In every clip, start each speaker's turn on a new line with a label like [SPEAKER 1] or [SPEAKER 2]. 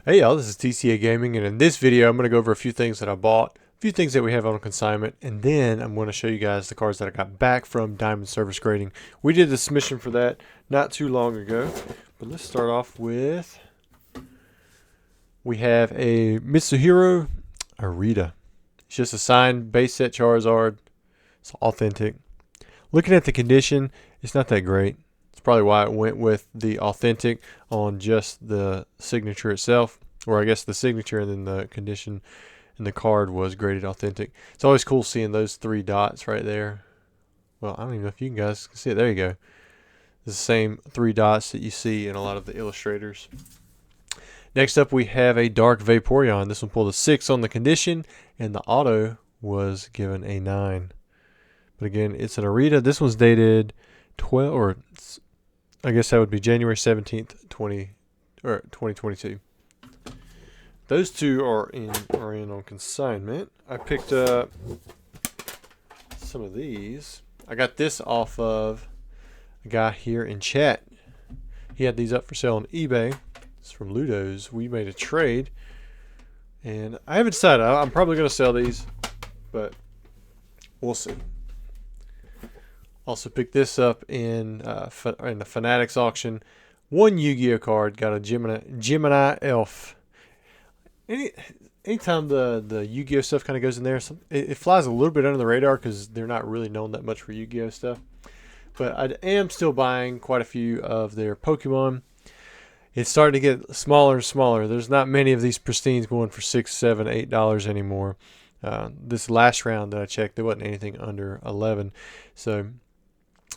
[SPEAKER 1] Hey y'all, this is TCA Gaming, and in this video I'm going to go over a few things that I bought, a few things that we have on consignment, and then I'm going to show you guys the cards that I got back from Diamond Service Grading. We did a submission for that not too long ago, but let's start off with, we have a Mitsuhiro Arita. It's just a signed base set Charizard. It's authentic. Looking at the condition, it's not that great. It's probably why it went with the authentic on just the signature itself, or I guess the signature and then the condition and the card was graded authentic. It's always cool seeing those three dots right there. Well, I don't even know if you guys can see it. There you go. It's the same three dots that you see in a lot of the illustrators. Next up, we have a Dark Vaporeon. This one pulled a 6 on the condition, and the auto was given a 9. But again, it's an Arita. This one's dated 12, or I guess that would be January 17th, 2022. Those two are in on consignment. I picked up some of these. I got this off of a guy here in chat. He had these up for sale on eBay. It's from Ludo's. We made a trade, and I haven't decided. I'm probably going to sell these, but we'll see. Also picked this up in the Fanatics auction. One YuGiOh card, got a Gemini Elf. Anytime the YuGiOh stuff kind of goes in there, it flies a little bit under the radar because they're not really known that much for YuGiOh stuff. But I am still buying quite a few of their Pokemon. It's starting to get smaller and smaller. There's not many of these pristines going for $6, $7, $8 anymore. This last round that I checked, there wasn't anything under 11. So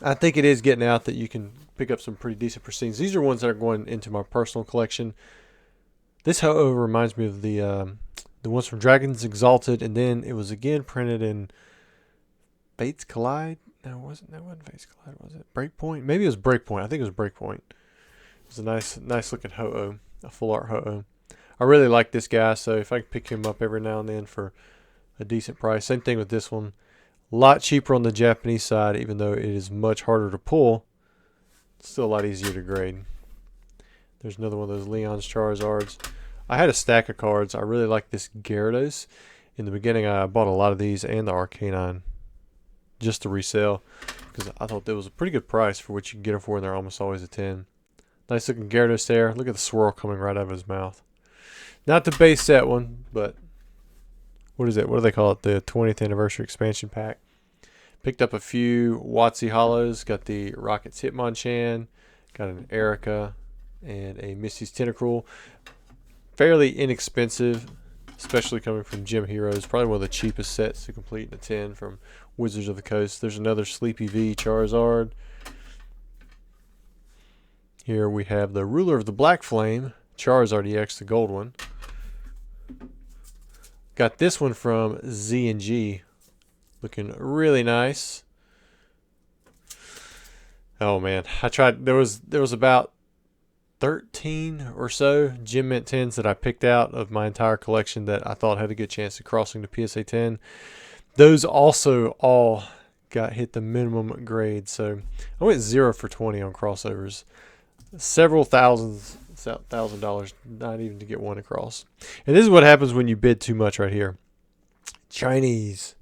[SPEAKER 1] I think it is getting out that you can pick up some pretty decent pristines. These are ones that are going into my personal collection. This, however, reminds me of the ones from Dragons Exalted, and then it was again printed in Fates Collide. No, it wasn't. That wasn't Fates Collide, was it? Breakpoint? Maybe it was Breakpoint. I think it was Breakpoint. It was a nice looking Ho-Oh, a full art Ho-Oh. I really like this guy, so if I can pick him up every now and then for a decent price. Same thing with this one. A lot cheaper on the Japanese side, even though it is much harder to pull. It's still a lot easier to grade. There's another one of those Leon's Charizards. I had a stack of cards. I really like this Gyarados. In the beginning, I bought a lot of these and the Arcanine just to resell because I thought that was a pretty good price for what you can get them for, and they're almost always a 10. Nice looking Gyarados there. Look at the swirl coming right out of his mouth. Not the base set one, but what is it? What do they call it? The 20th anniversary expansion pack. Picked up a few WotC Hollows. Got the Rocket's Hitmonchan. Got an Erica and a Misty's Tentacruel. Fairly inexpensive, especially coming from Gym Heroes. Probably one of the cheapest sets to complete in a 10 from Wizards of the Coast. There's another Sleepy V Charizard. Here we have the Ruler of the Black Flame, Charizard EX, the gold one. Got this one from Z&G, looking really nice. Oh man, I tried. There was about 13 or so Gem Mint 10s that I picked out of my entire collection that I thought had a good chance of crossing to PSA 10. Those also all hit the minimum grade, so I went 0 for 20 on crossovers. Several $1,000, not even to get one across. And this is what happens when you bid too much right here. Chinese.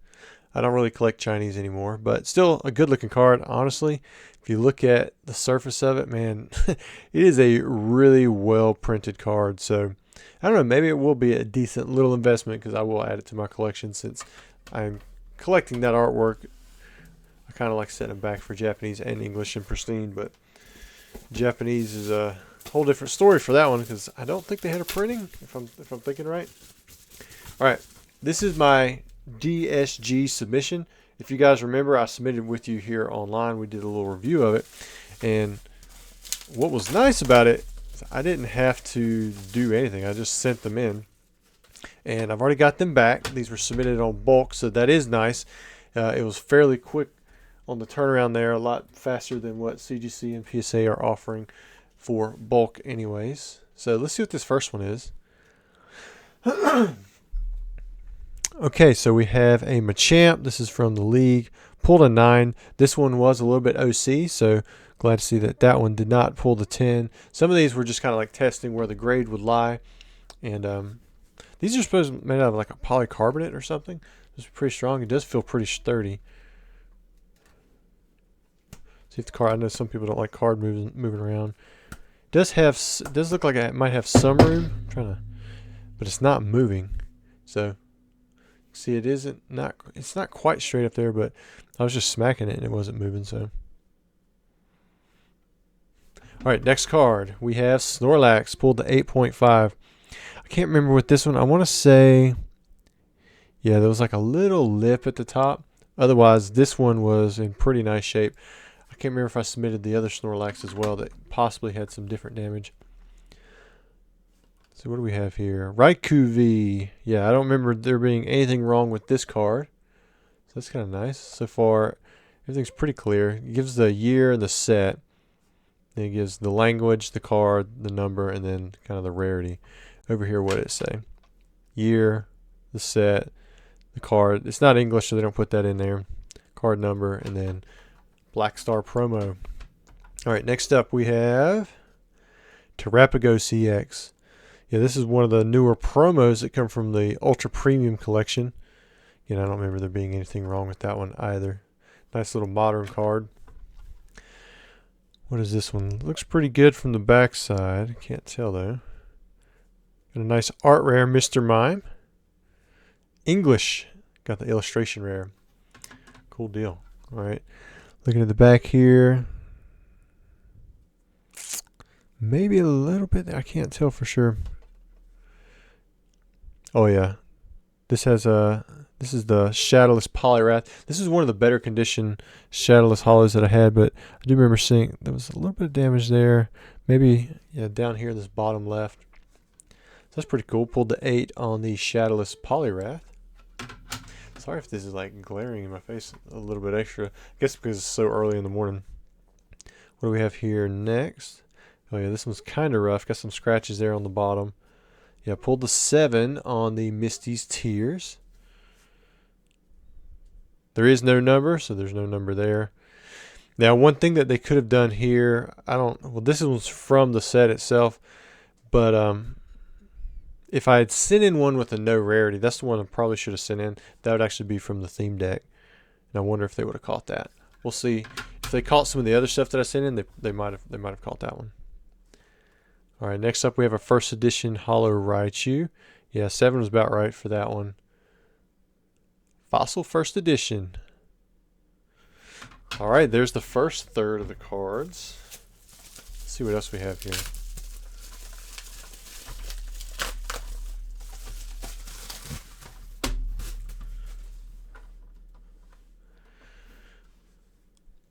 [SPEAKER 1] I don't really collect Chinese anymore, but still a good looking card, honestly. If you look at the surface of it, man, it is a really well printed card. So I don't know, maybe it will be a decent little investment because I will add it to my collection since I'm collecting that artwork. I kind of like setting it back for Japanese and English and pristine, but Japanese is a whole different story for that one because I don't think they had a printing, if I'm thinking right. All right, this is my DSG submission. If you guys remember, I submitted with you here online. We did a little review of it, and what was nice about it is I didn't have to do anything. I just sent them in, and I've already got them back. These were submitted on bulk, so that is nice. It was fairly quick on the turnaround there, a lot faster than what CGC and PSA are offering for bulk anyways. So let's see what this first one is. Okay, so we have a Machamp. This is from the league. Pulled a 9. This one was a little bit OC, so glad to see that that one did not pull the 10. Some of these were just kind of like testing where the grade would lie. And these are supposed to be made out of like a polycarbonate or something. It's pretty strong. It does feel pretty sturdy. See if the card. I know some people don't like card moving around. It does look like it might have some room. I'm trying to, but it's not moving. So see, it's not quite straight up there, but I was just smacking it and it wasn't moving. So all right, next card we have Snorlax, pulled the 8.5. I can't remember what this one. I want to say, yeah, there was like a little lip at the top. Otherwise, this one was in pretty nice shape. I can't remember if I submitted the other Snorlax as well that possibly had some different damage. So what do we have here? Raikou V. Yeah, I don't remember there being anything wrong with this card. So that's kind of nice. So far, everything's pretty clear. It gives the year and the set. Then it gives the language, the card, the number, and then kind of the rarity. Over here, what did it say? Year, the set, the card. It's not English, so they don't put that in there. Card number, and then Black Star promo. All right, next up we have Terrapago CX. Yeah, this is one of the newer promos that come from the Ultra Premium collection. Again, I don't remember there being anything wrong with that one either. Nice little modern card. What is this one? Looks pretty good from the back side. Can't tell though. Got a nice art rare, Mr. Mime. English. Got the illustration rare. Cool deal. All right. Looking at the back here. Maybe a little bit. I can't tell for sure. Oh yeah. This is the Shadowless Poliwrath. This is one of the better condition Shadowless hollows that I had, but I do remember seeing there was a little bit of damage there. Maybe down here in this bottom left. So that's pretty cool. Pulled the 8 on the Shadowless Poliwrath. Sorry if this is like glaring in my face a little bit extra. I guess because it's so early in the morning. What do we have here next? Oh yeah, this one's kind of rough. Got some scratches there on the bottom. Yeah, pulled the 7 on the Misty's Tears. There is no number, so there's no number there. Now, one thing that they could have done here, this one's from the set itself, but if I had sent in one with a no rarity, that's the one I probably should have sent in. That would actually be from the theme deck, and I wonder if they would have caught that. We'll see. If they caught some of the other stuff that I sent in, they might have caught that one. All right, next up we have a first edition Hollow Raichu. Yeah, 7 was about right for that one. Fossil first edition. All right, there's the first third of the cards. Let's see what else we have here.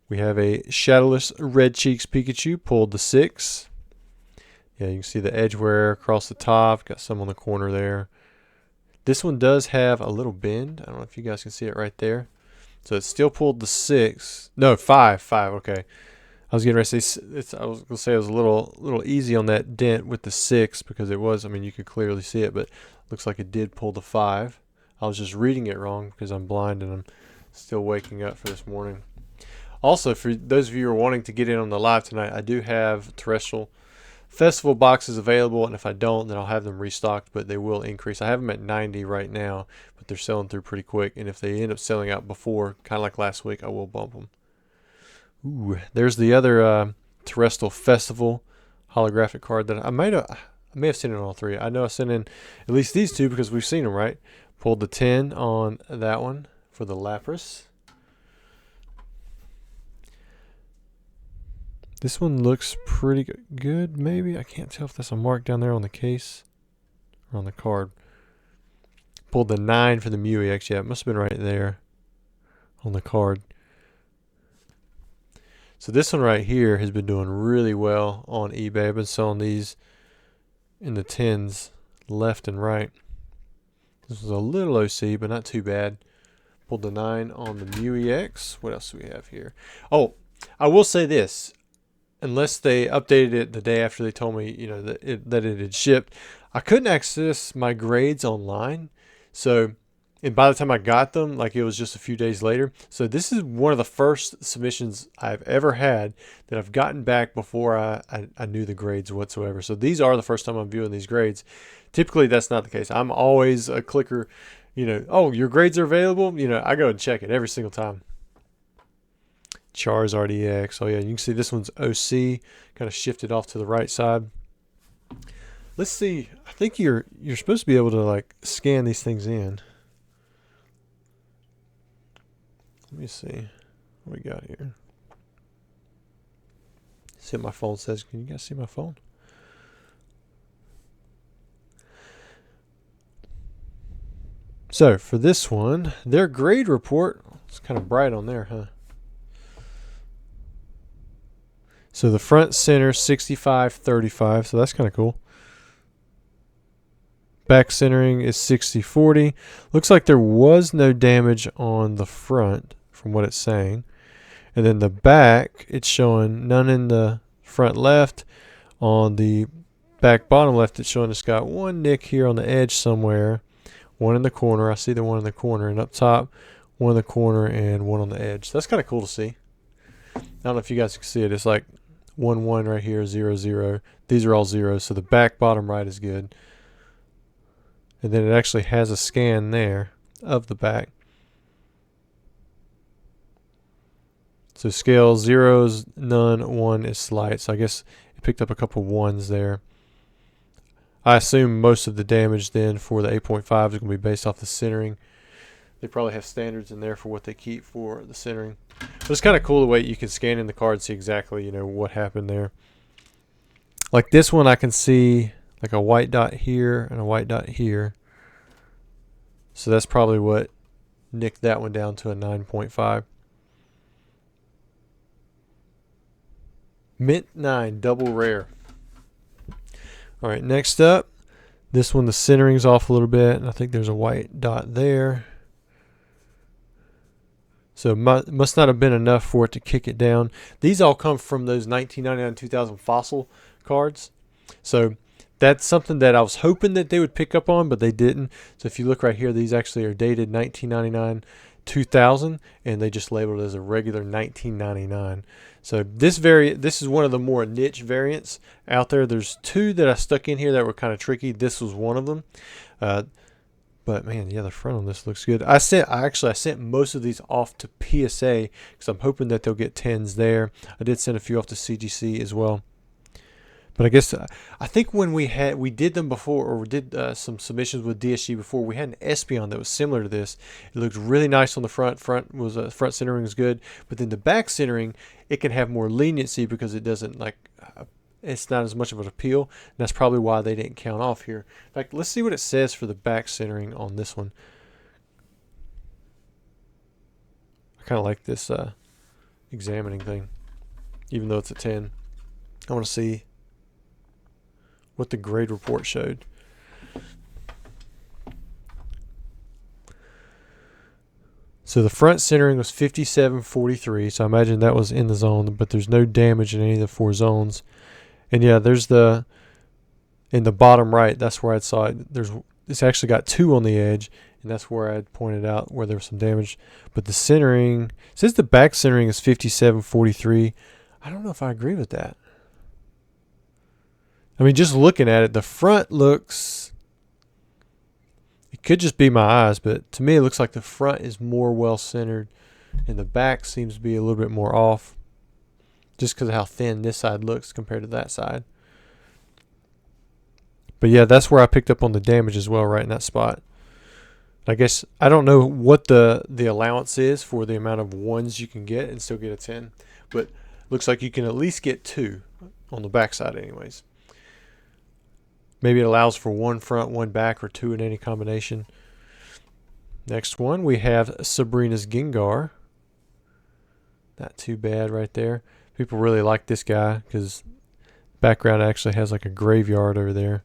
[SPEAKER 1] We have a Shadowless Red Cheeks Pikachu, pulled the 6. Yeah, you can see the edge wear across the top. Got some on the corner there. This one does have a little bend. I don't know if you guys can see it right there. So it still pulled the 6. No, 5. Okay. I was getting ready to say I was gonna say it was a little easy on that dent with the 6 because it was. I mean, you could clearly see it, but it looks like it did pull the 5. I was just reading it wrong because I'm blind and I'm still waking up for this morning. Also, for those of you who are wanting to get in on the live tonight, I do have Terrestrial Festival boxes available, and if I don't, then I'll have them restocked, but they will increase. I have them at 90 right now, but they're selling through pretty quick, and if they end up selling out before, kind of like last week, I will bump them. Ooh, there's the other Terrestrial Festival holographic card that I may have sent in all 3. I know I sent in at least these 2 because we've seen them, right? Pulled the 10 on that one for the Lapras. This one looks pretty good, maybe. I can't tell if that's a mark down there on the case or on the card. Pulled the 9 for the Mew EX. Yeah, it must have been right there on the card. So this one right here has been doing really well on eBay. I've been selling these in the 10s left and right. This was a little OC, but not too bad. Pulled the 9 on the Mew EX. What else do we have here? Oh, I will say this. Unless they updated it the day after they told me, that it had shipped, I couldn't access my grades online. So And by the time I got them, like it was just a few days later. So this is one of the first submissions I've ever had that I've gotten back before I knew the grades whatsoever. So these are the first time I'm viewing these grades. Typically, that's not the case. I'm always a clicker, oh, your grades are available. I go and check it every single time. Charizard EX. Oh, yeah, you can see this one's OC, kind of shifted off to the right side. Let's see. I think you're supposed to be able to, like, scan these things in. Let me see what we got here. See what my phone says. Can you guys see my phone? So for this one, their grade report, it's kind of bright on there, huh? So the front center 65-35, so that's kind of cool. Back centering is 60-40. Looks like there was no damage on the front from what it's saying. And then the back, it's showing none in the front left. On the back bottom left, it's showing it's got one nick here on the edge somewhere. One in the corner. I see the one in the corner. And up top, one in the corner and one on the edge. So that's kind of cool to see. I don't know if you guys can see it. It's like 1-1 right here, 0-0. These are all zeros. So the back bottom right is good. And then it actually has a scan there of the back. So scale 0's none, 1 is slight. So I guess it picked up a couple 1s there. I assume most of the damage then for the 8.5 is going to be based off the centering. They probably have standards in there for what they keep for the centering. But it's kind of cool the way you can scan in the card and see exactly, what happened there. Like this one I can see like a white dot here and a white dot here. So that's probably what nicked that one down to a 9.5. Mint 9, double rare. All right, next up, this one the centering's off a little bit, and I think there's a white dot there. So it must not have been enough for it to kick it down. These all come from those 1999-2000 fossil cards. So that's something that I was hoping that they would pick up on, but they didn't. So if you look right here, these actually are dated 1999-2000, and they just labeled it as a regular 1999. So this is one of the more niche variants out there. There's two that I stuck in here that were kind of tricky. This was one of them. But man, yeah, the front on this looks good. I sent most of these off to PSA because I'm hoping that they'll get 10s there. I did send a few off to CGC as well. But I guess I think when we did them before, or we did some submissions with DSG before, we had an Espeon that was similar to this. It looked really nice on the front. Front centering was good, but then the back centering, it can have more leniency because it doesn't it's not as much of an appeal. And that's probably why they didn't count off here. In fact, let's see what it says for the back centering on this one. I kind of like this examining thing, even though it's a 10. I want to see what the grade report showed. So the front centering was 57-43, so I imagine that was in the zone, but there's no damage in any of the 4 zones. And yeah, there's in the bottom right, that's where I saw it. It's actually got 2 on the edge, and that's where I pointed out where there was some damage. But the centering, since the back centering is 57-43, I don't know if I agree with that. I mean, just looking at it, the front looks, it could just be my eyes, but to me it looks like the front is more well-centered, and the back seems to be a little bit more off, just because of how thin this side looks compared to that side. But yeah, that's where I picked up on the damage as well, right in that spot. I guess, I don't know what the allowance is for the amount of 1s you can get and still get a 10, but looks like you can at least get 2 on the back side anyways. Maybe it allows for 1 front, 1 back, or 2 in any combination. Next one, we have Sabrina's Gengar. Not too bad right there. People really like this guy because background actually has like a graveyard over there.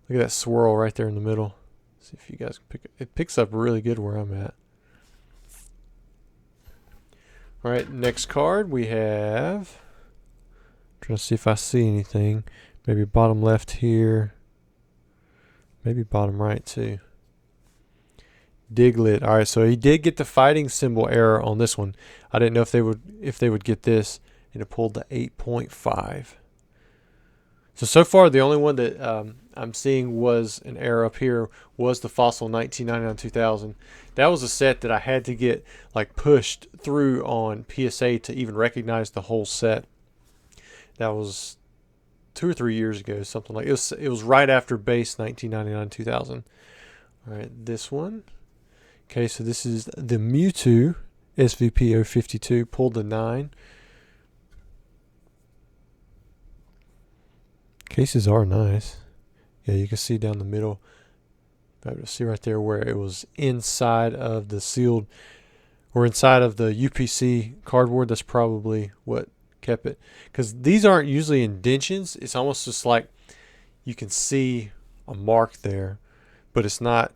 [SPEAKER 1] Look at that swirl right there in the middle. See if you guys can pick it. It picks up really good where I'm at. All right, next card we have. Trying to see if I see anything. Maybe bottom left here. Maybe bottom right too. Diglett. All right, so he did get the fighting symbol error on this one. I didn't know if they would get this, and it pulled the 8.5. So far the only one that I'm seeing was an error up here was the Fossil 1999-2000. That was a set that I had to get like pushed through on PSA to even recognize the whole set. That was 2 or 3 years ago, something like it was right after base 1999-2000. All right, this one. Okay, so this is the Mewtwo SVP 052, pulled the 9. Cases are nice. Yeah, you can see down the middle. Able to see right there where it was inside of the sealed, or inside of the UPC cardboard. That's probably what kept it. Because these aren't usually indentions. It's almost just like you can see a mark there, but it's not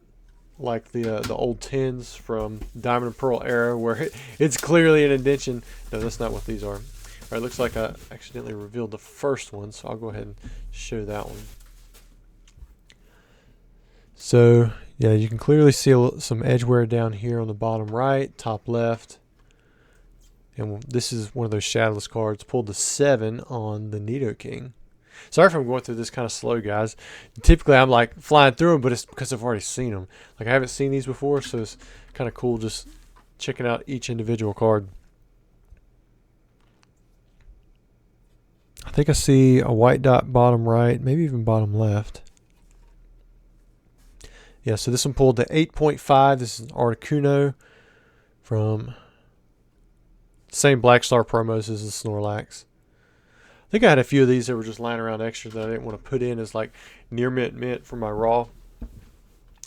[SPEAKER 1] like the old tins from Diamond and Pearl era where it's clearly an indention. No, that's not what these are. All right, looks like I accidentally revealed the first one, so I'll go ahead and show that one. So, yeah, you can clearly see some edge wear down here on the bottom right, top left. And this is one of those Shadowless cards. Pulled the 7 on the Nidoking. Sorry if I'm going through this kind of slow, guys. Typically, I'm like flying through them, but it's because I've already seen them. Like, I haven't seen these before, so it's kind of cool just checking out each individual card. I think I see a white dot bottom right, maybe even bottom left. Yeah, so this one pulled the 8.5. This is an Articuno from the same Black Star promos as the Snorlax. I think I had a few of these that were just lying around extra that I didn't want to put in as like near mint for my raw.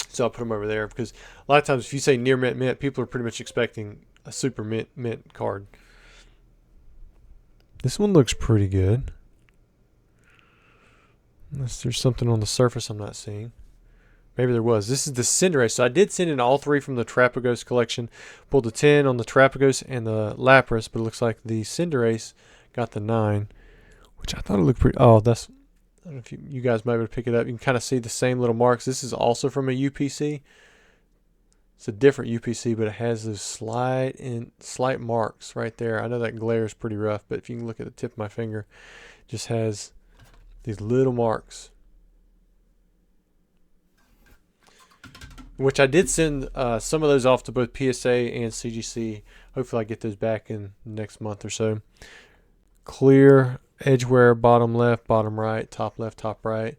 [SPEAKER 1] So I'll put them over there because a lot of times if you say near mint, people are pretty much expecting a super mint card. This one looks pretty good. Unless there's something on the surface I'm not seeing. Maybe there was. This is the Cinderace. So I did send in all 3 from the Trapagos collection. Pulled the 10 on the Trapagos and the Lapras, but it looks like the Cinderace got the 9, which I thought it looked pretty. Oh, that's. I don't know if you guys might be able to pick it up. You can kind of see the same little marks. This is also from a UPC. It's a different UPC, but it has those slight marks right there. I know that glare is pretty rough, but if you can look at the tip of my finger, it just has these little marks. Which I did send some of those off to both PSA and CGC. Hopefully I get those back in the next month or so. Clear edge wear, bottom left, bottom right, top left, top right.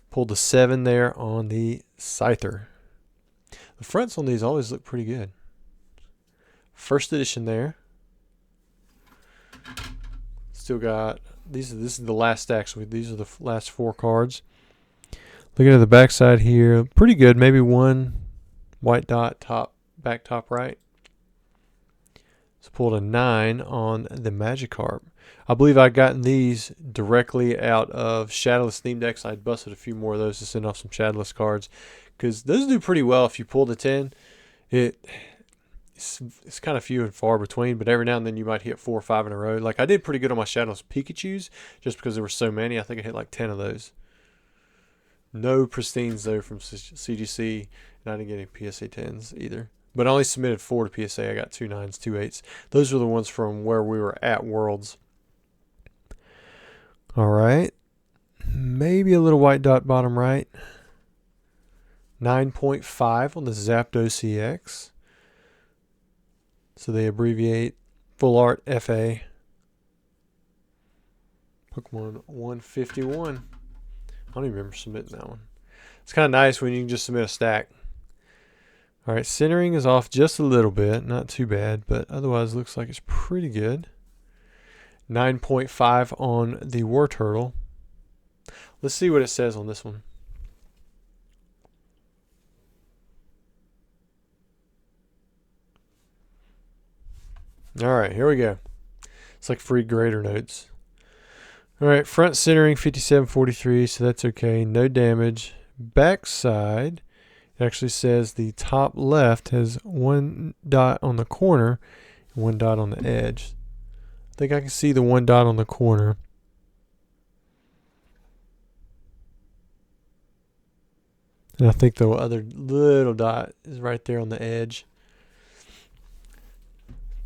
[SPEAKER 1] Pulled the 7 there on the Scyther. The fronts on these always look pretty good. First edition there. Still got this is the last stack. So these are the last 4 cards. Looking at the back side here, pretty good. Maybe one white dot back top right. So pulled a 9 on the Magikarp. I believe I'd gotten these directly out of Shadowless theme decks. I'd busted a few more of those to send off some Shadowless cards because those do pretty well if you pull the 10. It's kind of few and far between, but every now and then you might hit 4 or 5 in a row. Like I did pretty good on my Shadowless Pikachus just because there were so many. I think I hit like 10 of those. No pristines though from CGC, and I didn't get any PSA 10s either. But I only submitted 4 to PSA. I got 2 9s, 2 8s. Those are the ones from where we were at Worlds. All right. Maybe a little white dot bottom right. 9.5 on the Zapdos CX. So they abbreviate Full Art FA. Pokemon 151. I don't even remember submitting that one. It's kind of nice when you can just submit a stack. All right, centering is off just a little bit. Not too bad, but otherwise looks like it's pretty good. 9.5 on the War Turtle. Let's see what it says on this one. All right, here we go. It's like free grader notes. All right, front centering 5743, so that's okay. No damage. Back side, it actually says the top left has 1 dot on the corner and 1 dot on the edge. I think I can see the 1 dot on the corner. And I think the other little dot is right there on the edge.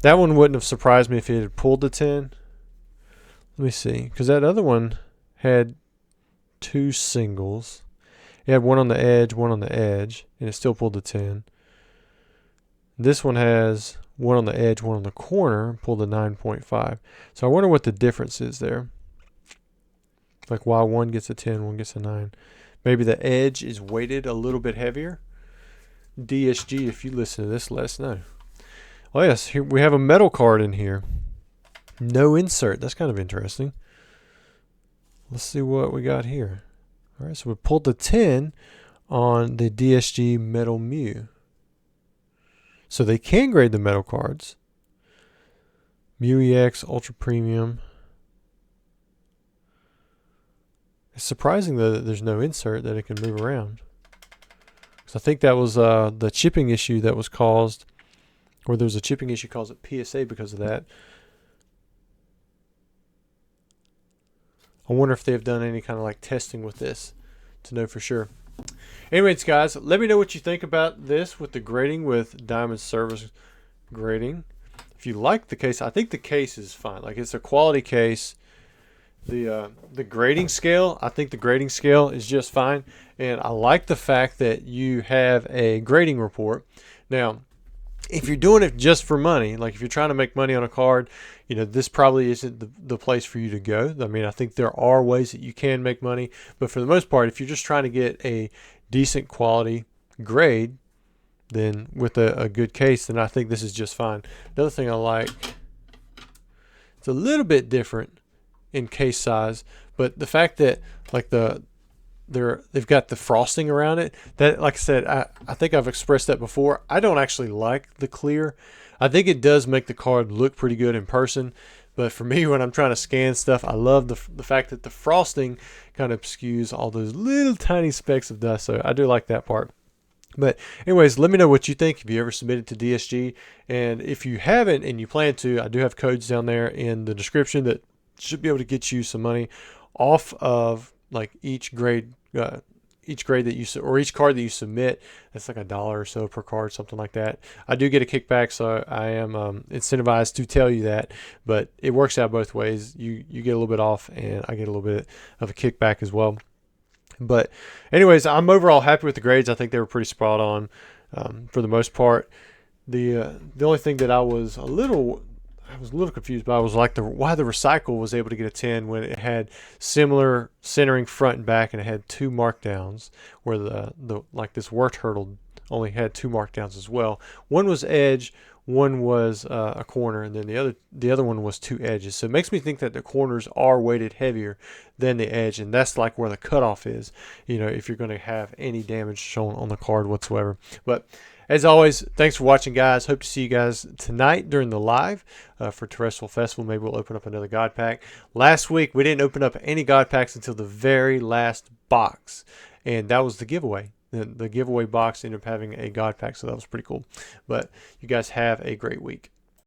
[SPEAKER 1] That one wouldn't have surprised me if it had pulled the 10. Let me see, because that other one had 2 singles. It had one on the edge, and it still pulled the 10. This one has one on the edge, one on the corner, pulled a 9.5. So I wonder what the difference is there. Like why one gets a 10, one gets a 9. Maybe the edge is weighted a little bit heavier. DSG, if you listen to this, let us know. Oh yes, here we have a metal card in here. No insert. That's kind of interesting. Let's see what we got here. All right, so we pulled the 10 on the DSG Metal Mew. So they can grade the metal cards. Mew EX Ultra Premium. It's surprising though that there's no insert, that it can move around. So I think that was the chipping issue that was caused, or there was a chipping issue caused at PSA because of that. I wonder if they've done any kind of like testing with this to know for sure. Anyways, guys, let me know what you think about this with the grading with Diamond Service grading. If you like the case, I think the case is fine. Like, it's a quality case. The grading scale, I think the grading scale is just fine. And I like the fact that you have a grading report. Now, if you're doing it just for money, like if you're trying to make money on a card, you know, this probably isn't the place for you to go. I mean, I think there are ways that you can make money, but for the most part, if you're just trying to get a decent quality grade, then with a good case, then I think this is just fine. Another thing I like, it's a little bit different in case size, but the fact that like they've got the frosting around it, that, like I said, I think I've expressed that before. I don't actually like the clear. I think it does make the card look pretty good in person, but for me, when I'm trying to scan stuff, I love the fact that the frosting kind of skews all those little tiny specks of dust. So I do like that part. But anyways, let me know what you think. Have you ever submitted to DSG? And if you haven't and you plan to, I do have codes down there in the description that should be able to get you some money off of like each grade that you, or each card that you submit. That's like $1 or so per card, something like that. I do get a kickback, so I am incentivized to tell you that, but it works out both ways. You get a little bit off, and I get a little bit of a kickback as well. But anyways, I'm overall happy with the grades. I think they were pretty spot on for the most part. The only thing that I was a little confused by was like why the Recycle was able to get a 10 when it had similar centering front and back, and it had 2 markdowns, where the like this War Turtle only had 2 markdowns as well. One was edge, one was a corner, and then the other one was 2 edges. So it makes me think that the corners are weighted heavier than the edge, and that's like where the cutoff is, you know, if you're going to have any damage shown on the card whatsoever. But as always, thanks for watching, guys. Hope to see you guys tonight during the live for Terrestrial Festival. Maybe we'll open up another God Pack. Last week, we didn't open up any God Packs until the very last box, and that was the giveaway. The giveaway box ended up having a God Pack, so that was pretty cool. But you guys have a great week.